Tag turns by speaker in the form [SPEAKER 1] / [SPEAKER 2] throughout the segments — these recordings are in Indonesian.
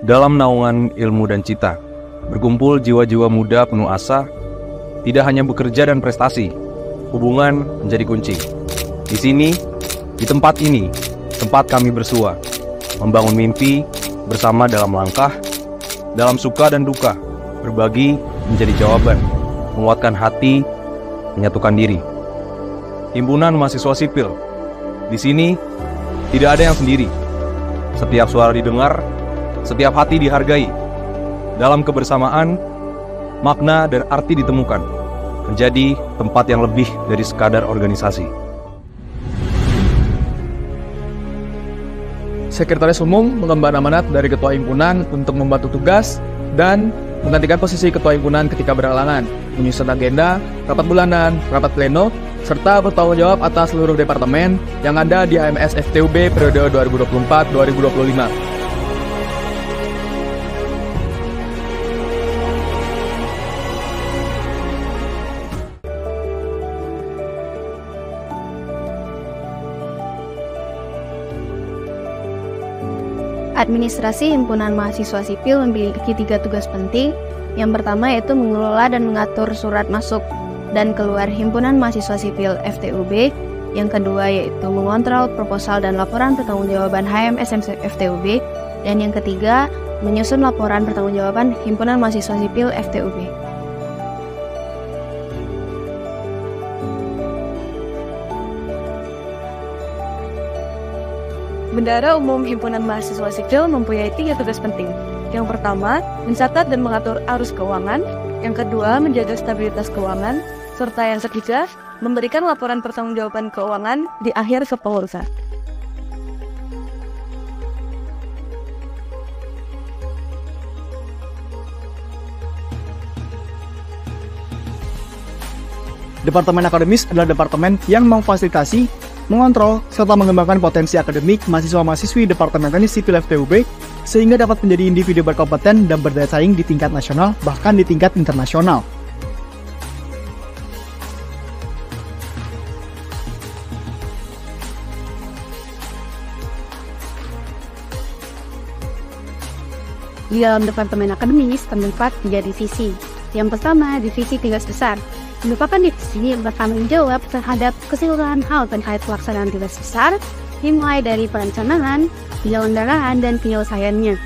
[SPEAKER 1] Dalam naungan ilmu dan cita, berkumpul jiwa-jiwa muda penuh asa, tidak hanya bekerja dan prestasi, hubungan menjadi kunci. Di sini, di tempat ini, tempat kami bersua, membangun mimpi bersama dalam langkah, dalam suka dan duka, berbagi menjadi jawaban, menguatkan hati, menyatukan diri. Himpunan Mahasiswa Sipil. Di sini, tidak ada yang sendiri. Setiap suara didengar, setiap hati dihargai. Dalam kebersamaan, makna dan arti ditemukan, menjadi tempat yang lebih dari sekadar organisasi.
[SPEAKER 2] Sekretaris Umum mengemban amanat dari Ketua Himpunan untuk membantu tugas dan menggantikan posisi Ketua Himpunan ketika berhalangan, menyusun agenda, rapat bulanan, rapat pleno, serta bertanggung jawab atas seluruh departemen yang ada di HMS FTUB periode 2024-2025.
[SPEAKER 3] Administrasi Himpunan Mahasiswa Sipil memiliki 3 tugas penting. Yang pertama yaitu mengelola dan mengatur surat masuk dan keluar Himpunan Mahasiswa Sipil FTUB. Yang kedua yaitu mengontrol proposal dan laporan pertanggungjawaban HMS FTUB. Dan yang ketiga, menyusun laporan pertanggungjawaban Himpunan Mahasiswa Sipil FTUB.
[SPEAKER 4] Bendahara Umum Himpunan Mahasiswa Sipil mempunyai 3 tugas penting. Yang pertama, mencatat dan mengatur arus keuangan. Yang kedua, menjaga stabilitas keuangan. Serta yang ketiga, memberikan laporan pertanggungjawaban keuangan di akhir kepengurusan.
[SPEAKER 5] Departemen Akademis adalah departemen yang memfasilitasi, mengontrol, serta mengembangkan potensi akademik mahasiswa-mahasiswi Departemen Teknik Sipil FTUB sehingga dapat menjadi individu berkompeten dan berdaya saing di tingkat nasional bahkan di tingkat internasional.
[SPEAKER 3] Di dalam Departemen Akademis terdapat 3 divisi. Yang pertama, divisi tugas besar, merupakan divisi yang bertanggung jawab terhadap keseluruhan hal terkait pelaksanaan tugas besar, dimulai dari perencanaan, penyelenggaraan, dan penyelesaiannya.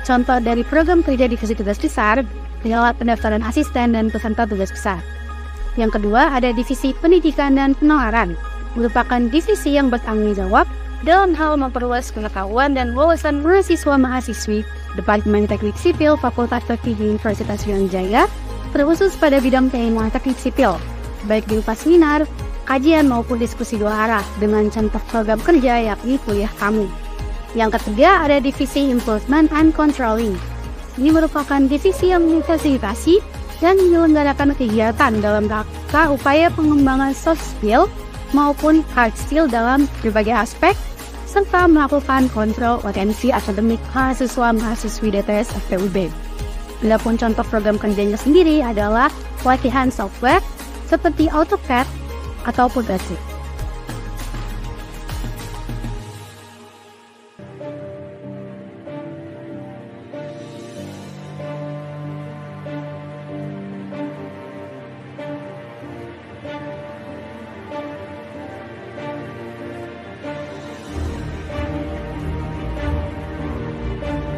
[SPEAKER 3] Contoh dari program kerja divisi tugas besar adalah pendaftaran asisten dan peserta tugas besar. Yang kedua, ada divisi pendidikan dan penalaran, merupakan divisi yang bertanggung jawab dalam hal memperluas pengetahuan dan wawasan mahasiswa-mahasiswi Departemen Teknik Sipil Fakultas Teknik Universitas Sriwijaya, terkhusus pada bidang keilmuan teknik sipil, baik berupa seminar, kajian maupun diskusi 2 arah dengan contoh program kerja yakni kuliah kami. Yang ketiga ada divisi Improvement and Controlling. Ini merupakan divisi yang memfasilitasi dan menyelenggarakan kegiatan dalam rangka upaya pengembangan soft skill maupun hard skill dalam berbagai aspek, serta melakukan kontrol potensi akademik mahasiswa-mahasiswi DTS FTUB. Adapun contoh program kerjanya sendiri adalah pelatihan software seperti AutoCAD ataupun Revit.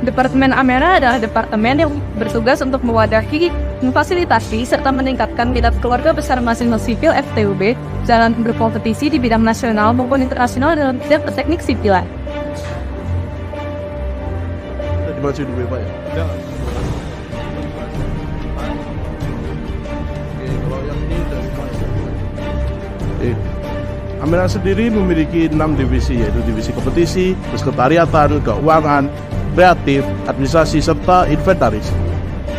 [SPEAKER 4] Departemen Amera adalah departemen yang bertugas untuk mewadahi, memfasilitasi, serta meningkatkan minat keluarga besar mahasiswa sipil FTUB dalam berkompetisi di bidang nasional maupun internasional dalam bidang teknik sipilan.
[SPEAKER 6] Dibaca dulu Pak ya? Ya. Oke, kalau yang ini dari Amera sendiri memiliki 6 divisi, yaitu divisi kompetisi, kesekretariatan, keuangan, kreatif, administrasi, serta inventaris.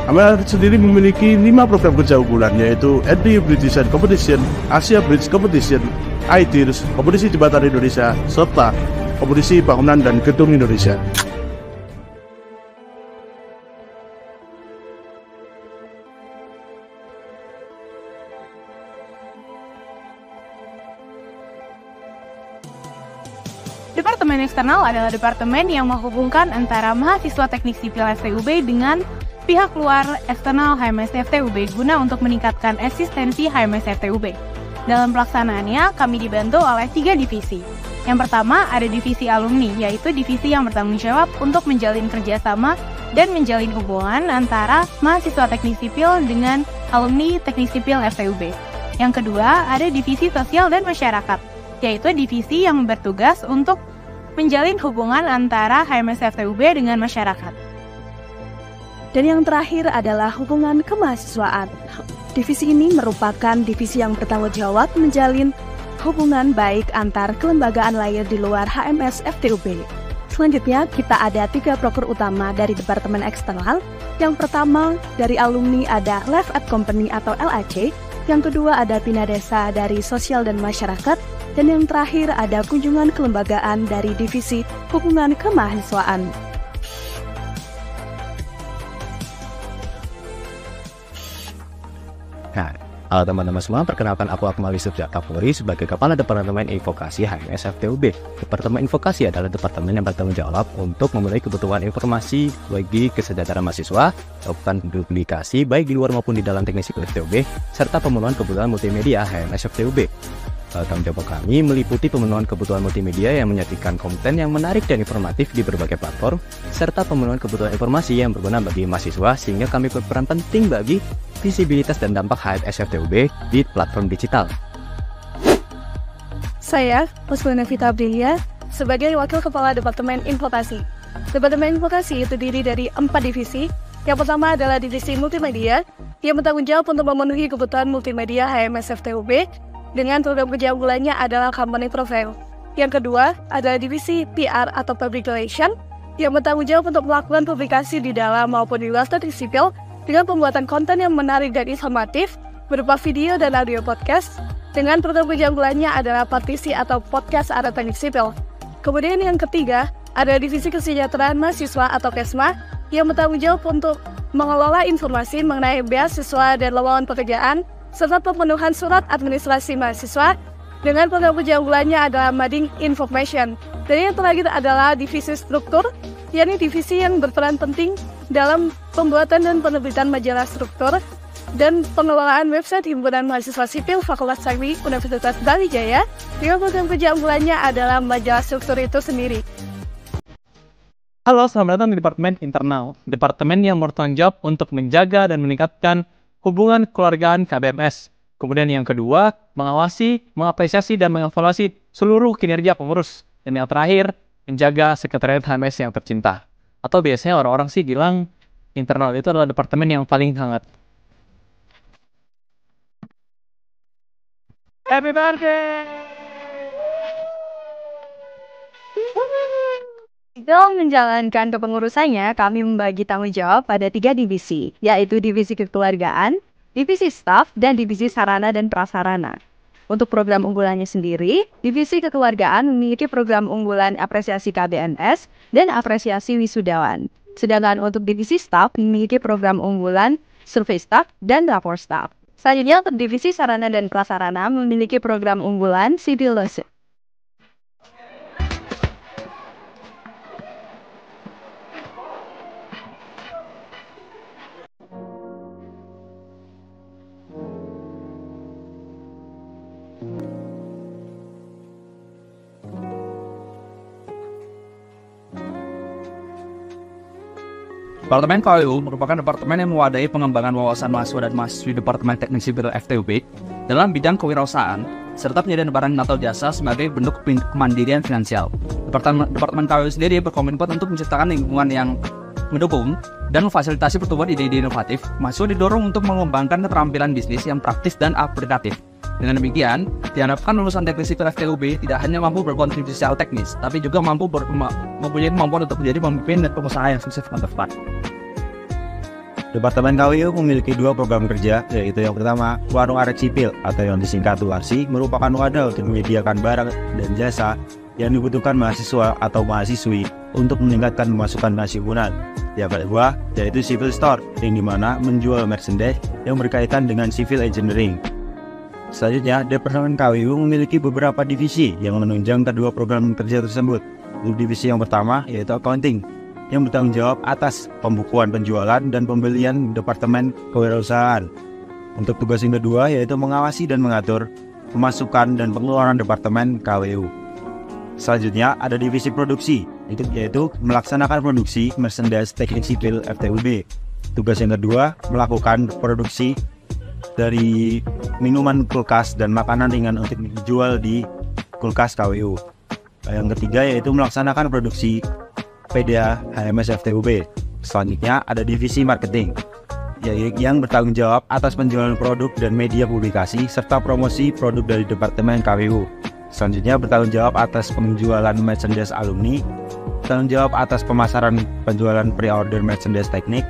[SPEAKER 6] Amera sendiri memiliki 5 program kerja unggulan, yaitu NTU Bridge Design Competition, Asia Bridge Competition, ITIRS, Kompetisi Jembatan Indonesia, serta Kompetisi Bangunan dan Gedung Indonesia.
[SPEAKER 7] Departemen eksternal adalah departemen yang menghubungkan antara mahasiswa teknik sipil FTUB dengan pihak luar eksternal HMS FTUB guna untuk meningkatkan eksistensi HMS FTUB. Dalam pelaksanaannya, kami dibantu oleh 3 divisi. Yang pertama, ada divisi alumni, yaitu divisi yang bertanggung jawab untuk menjalin kerjasama dan menjalin hubungan antara mahasiswa teknik sipil dengan alumni teknik sipil FTUB. Yang kedua, ada divisi sosial dan masyarakat, yaitu divisi yang bertugas untuk menjalin hubungan antara HMS FTUB dengan masyarakat.
[SPEAKER 4] Dan yang terakhir adalah hubungan kemahasiswaan. Divisi ini merupakan divisi yang bertanggung jawab menjalin hubungan baik antar kelembagaan lain di luar HMS FTUB. Selanjutnya, kita ada 3 proker utama dari Departemen Eksternal. Yang pertama, dari alumni ada Live at Company atau LAC. Yang kedua, ada Bina Desa dari Sosial dan Masyarakat. Dan yang terakhir, ada kunjungan kelembagaan dari Divisi Hubungan Kemahasiswaan.
[SPEAKER 8] Nah, halo teman-teman semua, perkenalkan aku Akmal Yusuf Jakapuri sebagai Kepala Departemen Invokasi HMS FTUB. Departemen Invokasi adalah departemen yang bertanggung jawab untuk memenuhi kebutuhan informasi bagi kesejahteraan mahasiswa, melakukan publikasi baik di luar maupun di dalam teknik sipil FTUB, serta pemenuhan kebutuhan multimedia HMS FTUB. Tanggung jawab kami meliputi pemenuhan kebutuhan multimedia yang menyajikan konten yang menarik dan informatif di berbagai platform, serta pemenuhan kebutuhan informasi yang berguna bagi mahasiswa, sehingga kami berperan penting bagi visibilitas dan dampak HMS FTUB di platform digital.
[SPEAKER 4] Saya, Puswina Vita Aprilia, sebagai Wakil Kepala Departemen Invokasi. Departemen Invokasi terdiri dari 4 divisi. Yang pertama adalah divisi multimedia, yang bertanggung jawab untuk memenuhi kebutuhan multimedia HMS FTUB, dengan program kerja unggulannya adalah Company Profile. Yang kedua adalah divisi PR atau Public Relation, yang bertanggung jawab untuk melakukan publikasi di dalam maupun di luar teknik sipil dengan pembuatan konten yang menarik dan informatif berupa video dan audio podcast. Dengan program kerja unggulannya adalah Partisi atau Podcast Arah Teknik Sipil. Kemudian yang ketiga adalah divisi kesejahteraan mahasiswa atau KESMA, yang bertanggung jawab untuk mengelola informasi mengenai beasiswa dan lowongan pekerjaan serta pemenuhan surat administrasi mahasiswa. Dengan program kerja unggulannya adalah Mading Information. Dan yang terakhir adalah divisi struktur, yakni divisi yang berperan penting dalam pembuatan dan penerbitan majalah struktur dan pengelolaan website Himpunan Mahasiswa Sipil Fakultas Agri Universitas Brawijaya. Dengan program kerja unggulannya adalah majalah struktur itu sendiri.
[SPEAKER 2] Halo, selamat datang di Departemen Internal, departemen yang bertanggung jawab untuk menjaga dan meningkatkan hubungan kekeluargaan KBMS. Kemudian yang kedua, mengawasi, mengapresiasi, dan mengevaluasi seluruh kinerja pengurus. Dan yang terakhir, menjaga sekretariat HMS yang tercinta. Atau biasanya orang-orang sih bilang internal itu adalah departemen yang paling hangat. Happy birthday!
[SPEAKER 4] Dalam menjalankan kepengurusannya, kami membagi tanggung jawab pada 3 divisi, yaitu divisi kekeluargaan, divisi staf, dan divisi sarana dan prasarana. Untuk program unggulannya sendiri, divisi kekeluargaan memiliki program unggulan apresiasi KBMS dan apresiasi wisudawan. Sedangkan untuk divisi staf memiliki program unggulan survei staf dan rapor staf. Selanjutnya untuk divisi sarana dan prasarana memiliki program unggulan civil lawsuit.
[SPEAKER 1] Departemen KWU merupakan departemen yang mewadahi pengembangan wawasan mahasiswa dan mahasiswi Departemen Teknik Sipil FTUB dalam bidang kewirausahaan serta penyediaan barang atau jasa sebagai bentuk kemandirian finansial. Departemen KWU sendiri berkomitmen untuk menciptakan lingkungan yang mendukung dan memfasilitasi pertumbuhan ide-ide inovatif. Mahasiswa didorong untuk mengembangkan keterampilan bisnis yang praktis dan aplikatif. Dengan demikian, diharapkan lulusan teknik sipil FTUB tidak hanya mampu berkontribusi secara teknis, tapi juga mampu mempunyai kemampuan untuk menjadi pemimpin dan pengusaha yang sukses ke depan.
[SPEAKER 9] Departemen KWU memiliki 2 program kerja, yaitu yang pertama, Warung Arek Sipil atau yang disingkat WARSI, merupakan wadah untuk menyediakan barang dan jasa yang dibutuhkan mahasiswa atau mahasiswi untuk meningkatkan pemasukan himpunan. Yang kedua, yaitu Civil Store, yang dimana menjual merchandise yang berkaitan dengan civil engineering. Selanjutnya, Departemen KWU memiliki beberapa divisi yang menunjang kedua program kerja tersebut, Untuk divisi yang pertama yaitu accounting, yang bertanggung jawab atas pembukuan penjualan dan pembelian Departemen Kewirausahaan. Untuk tugas yang kedua yaitu mengawasi dan mengatur pemasukan dan pengeluaran Departemen KWU. Selanjutnya ada divisi produksi, yaitu melaksanakan produksi merchandise teknik sipil FTUB. Tugas yang kedua melakukan produksi dari minuman kulkas dan makanan ringan untuk dijual di kulkas KWU. Yang ketiga yaitu melaksanakan produksi PDA HMS FTUB. Selanjutnya ada divisi marketing, yang bertanggung jawab atas penjualan produk dan media publikasi serta promosi produk dari Departemen KWU. Selanjutnya bertanggung jawab atas penjualan merchandise alumni, bertanggung jawab atas pemasaran penjualan pre-order merchandise teknik,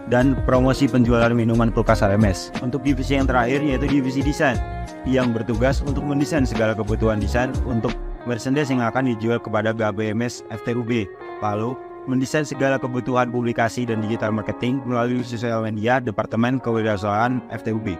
[SPEAKER 9] dan promosi penjualan minuman kulkas HMS. Untuk divisi yang terakhir yaitu divisi desain, yang bertugas untuk mendesain segala kebutuhan desain untuk merchandise yang akan dijual kepada GABMS FTUB, lalu mendesain segala kebutuhan publikasi dan digital marketing melalui sosial media Departemen Kewirausahaan FTUB.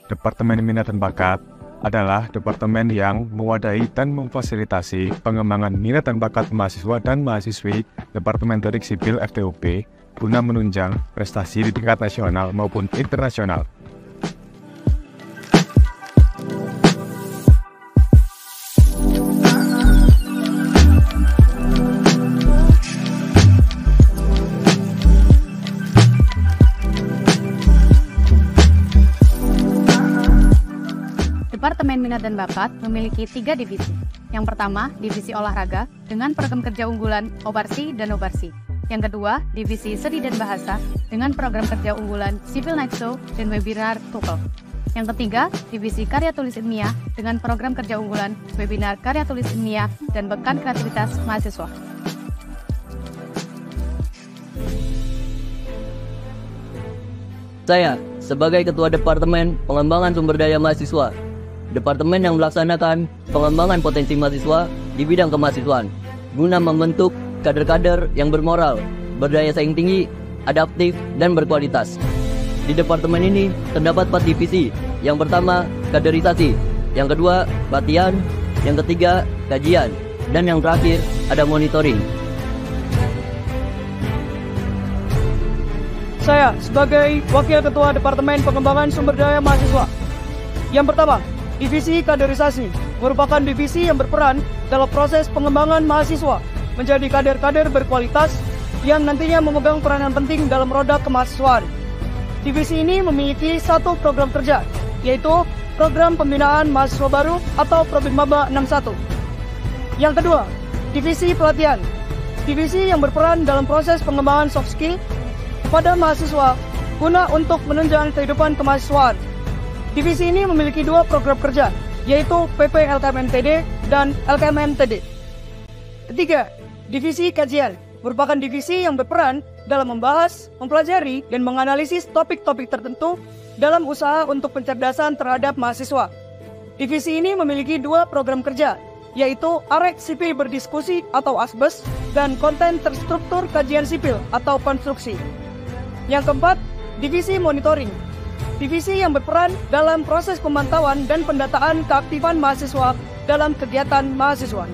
[SPEAKER 10] Departemen Minat dan Bakat adalah departemen yang mewadahi dan memfasilitasi pengembangan minat dan bakat mahasiswa dan mahasiswi Departemen Teknik Sipil FTUB guna menunjang prestasi di tingkat nasional maupun internasional.
[SPEAKER 3] Departemen Minat dan Bakat memiliki 3 divisi. Yang pertama, divisi olahraga dengan program kerja unggulan Obarsi dan Obarsi. Yang kedua, divisi seni dan bahasa dengan program kerja unggulan Civil Night Show dan webinar TUPEL. Yang ketiga, divisi karya tulis ilmiah dengan program kerja unggulan webinar karya tulis ilmiah dan pekan kreativitas mahasiswa.
[SPEAKER 11] Saya sebagai Ketua Departemen Pengembangan Sumber Daya Mahasiswa, departemen yang melaksanakan pengembangan potensi mahasiswa di bidang kemahasiswaan, guna membentuk kader-kader yang bermoral, berdaya saing tinggi, adaptif, dan berkualitas. Di departemen ini terdapat 4 divisi. Yang pertama, kaderisasi. Yang kedua, latihan. Yang ketiga, kajian. Dan yang terakhir, ada monitoring.
[SPEAKER 5] Saya sebagai Wakil Ketua Departemen Pengembangan Sumber Daya Mahasiswa. Yang pertama, divisi kaderisasi merupakan divisi yang berperan dalam proses pengembangan mahasiswa menjadi kader-kader berkualitas yang nantinya memegang peranan penting dalam roda kemahasiswaan. Divisi ini memiliki 1 program kerja, yaitu Program Pembinaan Mahasiswa Baru atau Probinmaba 61. Yang kedua, divisi pelatihan. Divisi yang berperan dalam proses pengembangan soft skill kepada mahasiswa guna untuk menunjang kehidupan kemahasiswaan. Divisi ini memiliki 2 program kerja, yaitu PP LKMNTD dan LKMNTD. Ketiga, divisi kajian merupakan divisi yang berperan dalam membahas, mempelajari, dan menganalisis topik-topik tertentu dalam usaha untuk pencerdasan terhadap mahasiswa. Divisi ini memiliki 2 program kerja, yaitu Arek Sipil Berdiskusi atau ASBES dan Konten Terstruktur Kajian Sipil atau konstruksi. Yang keempat, divisi monitoring. Divisi yang berperan dalam proses pemantauan dan pendataan keaktifan mahasiswa dalam kegiatan mahasiswa.